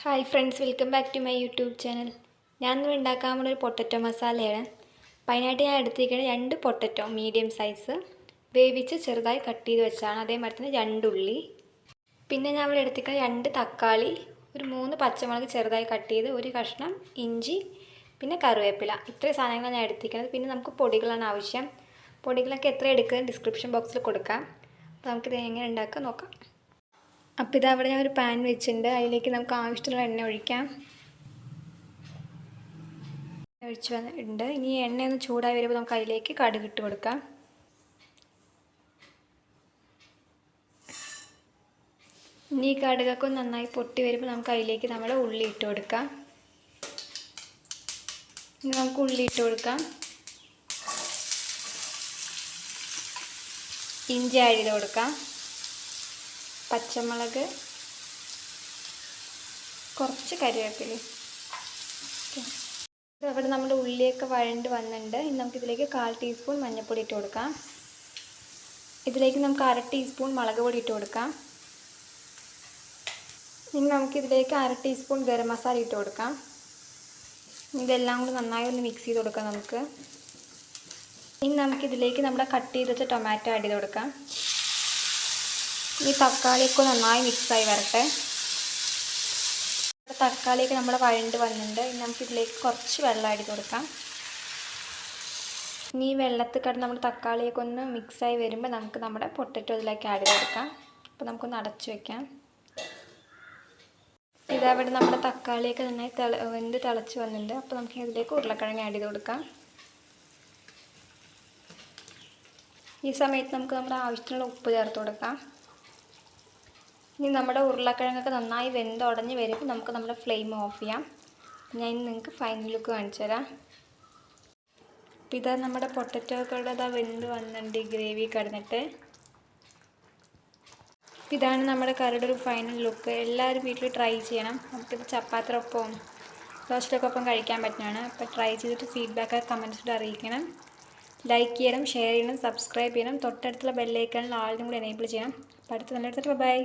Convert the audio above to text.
Hi friends, welcome back to my YouTube channel. ഞാനിന്ന് ഉണ്ടാക്കാൻ പോകുന്ന ഒരു പൊട്ടറ്റോ മസാലയാണ്. അപ്പം അതിനായിട്ട് ഞാൻ എടുത്തിരിക്കുന്നത് 2 പൊട്ടറ്റോ മീഡിയം സൈസ് വേവിച്ച് ചെറുതായി കട്ട് ചെയ്ത് വെച്ചാണ്. അതേമാതിരി തന്നെ 2 ഉള്ളി, പിന്നെ ഞാൻ ഇവിടെ എടുത്തിരിക്കുന്നത് 2 തക്കാളി, ഒരു 3 പച്ചമുളക് ചെറുതായി കട്ട് ചെയ്ത്, ഒരു കഷ്ണം ഇഞ്ചി, പിന്നെ കറിവേപ്പില. ഇത്രയും സാധനങ്ങളാണ് ഞാൻ എടുത്തിരിക്കുന്നത്. പിന്നെ നമുക്ക് പൊടികളാണ് ആവശ്യം. പൊടികളൊക്കെ എത്ര എടുക്കുന്നത് ഡിസ്ക്രിപ്ഷൻ ബോക്സിൽ കൊടുക്കാം. അപ്പോൾ നമുക്കിത് എങ്ങനെ ഉണ്ടാക്കാൻ നോക്കാം. അപ്പോൾ ഇതവിടെ ഞാൻ ഒരു പാൻ വെച്ചിട്ടുണ്ട്. അതിലേക്ക് നമുക്ക് ആവശ്യമുള്ള എണ്ണ ഒഴിക്കാം. ഒഴിച്ച് വന്നിട്ടുണ്ട്. ഇനി എണ്ണ ഒന്ന് ചൂടായി വരുമ്പോൾ നമുക്ക് അതിലേക്ക് കടുക് ഇട്ട് കൊടുക്കാം. ഇനി ഈ കടുകൊക്കെ നന്നായി പൊട്ടി വരുമ്പോൾ നമുക്ക് അതിലേക്ക് നമ്മുടെ ഉള്ളി ഇട്ട് കൊടുക്കാം. ഇനി നമുക്ക് ഉള്ളി ഇട്ട് കൊടുക്കാം. ഇഞ്ചി ആഡ് ചെയ്ത് കൊടുക്കാം. പച്ചമുളക്, കുറച്ച് കറിവേപ്പില. അവിടെ നമ്മുടെ ഉള്ളിയൊക്കെ വഴണ്ട് വന്നിട്ടുണ്ട്. ഇനി നമുക്കിതിലേക്ക് 1/4 ടീസ്പൂൺ മഞ്ഞൾപ്പൊടി ഇട്ട് കൊടുക്കാം. ഇതിലേക്ക് നമുക്ക് 1/2 ടീസ്പൂൺ മുളക് പൊടി ഇട്ട് കൊടുക്കാം. ഇനി നമുക്കിതിലേക്ക് 1/2 ടീസ്പൂൺ ഗരം മസാല ഇട്ട് കൊടുക്കാം. ഇതെല്ലാം കൂടി നന്നായി ഒന്ന് മിക്സ് ചെയ്ത് കൊടുക്കാം നമുക്ക്. ഇനി നമുക്കിതിലേക്ക് നമ്മുടെ കട്ട് ചെയ്ത് വെച്ച ടൊമാറ്റോ ആഡ് ചെയ്ത് കൊടുക്കാം. ഈ തക്കാളിയൊക്കെ നന്നായി മിക്സായി വരട്ടെ. തക്കാളിയൊക്കെ നമ്മുടെ വഴണ്ട് വന്നിട്ടുണ്ട്. ഇനി നമുക്കിതിലേക്ക് കുറച്ച് വെള്ളം ആഡ് ചെയ്ത് കൊടുക്കാം. ഇനി ഈ വെള്ളത്തിൽ കിടന്ന് നമ്മുടെ തക്കാളിയൊക്കെ ഒന്ന് മിക്സായി വരുമ്പോൾ നമുക്ക് നമ്മുടെ പൊട്ടറ്റോ ഇതിലേക്ക് ആഡ് ചെയ്ത് കൊടുക്കാം. അപ്പോൾ നമുക്കൊന്ന് അടച്ചു വയ്ക്കാം. ഇതവിടെ നമ്മുടെ തക്കാളിയൊക്കെ നന്നായി വെന്ത് തിളച്ച് വന്നിട്ടുണ്ട്. അപ്പോൾ നമുക്ക് ഇതിലേക്ക് ഉരുളക്കിഴങ്ങ് ആഡ് ചെയ്ത് കൊടുക്കാം. ഈ സമയത്ത് നമുക്ക് നമ്മുടെ ആവശ്യത്തിനുള്ള ഉപ്പ് ചേർത്ത് കൊടുക്കാം. ഇനി നമ്മുടെ ഉരുളക്കിഴങ്ങൊക്കെ നന്നായി വെന്തുടഞ്ഞ് വരുമ്പോൾ നമുക്ക് നമ്മുടെ ഫ്ലെയിം ഓഫ് ചെയ്യാം. ഞാൻ നിങ്ങൾക്ക് ഫൈനൽ ലുക്ക് കാണിച്ചു തരാം. അപ്പോൾ ഇതാ നമ്മുടെ പൊട്ടറ്റോക്കളുടെ അതാ വെന്ത് വന്നിട്ടുണ്ട് ഈ ഗ്രേവി കിടന്നിട്ട്. ഇതാണ് നമ്മുടെ കറിയുടെ ഒരു ഫൈനൽ ലുക്ക്. എല്ലാവരും വീട്ടിൽ ട്രൈ ചെയ്യണം. നമുക്കിത് ചപ്പാത്തിയൊപ്പം ദോശയ്ക്കൊക്കെ ഒപ്പം കഴിക്കാൻ പറ്റുന്നതാണ്. അപ്പോൾ ട്രൈ ചെയ്തിട്ട് ഫീഡ്ബാക്ക് കമൻസിൽ അറിയിക്കണം. ലൈക്ക് ചെയ്യണം, ഷെയർ ചെയ്യണം, സബ്സ്ക്രൈബ് ചെയ്യണം. തൊട്ടടുത്തുള്ള ബെല്ലൈക്കണിൽ ആളിനും കൂടി എനേബിൾ ചെയ്യണം. അപ്പോൾ അടുത്ത നല്ല എടുത്തിട്ട് ബൈ.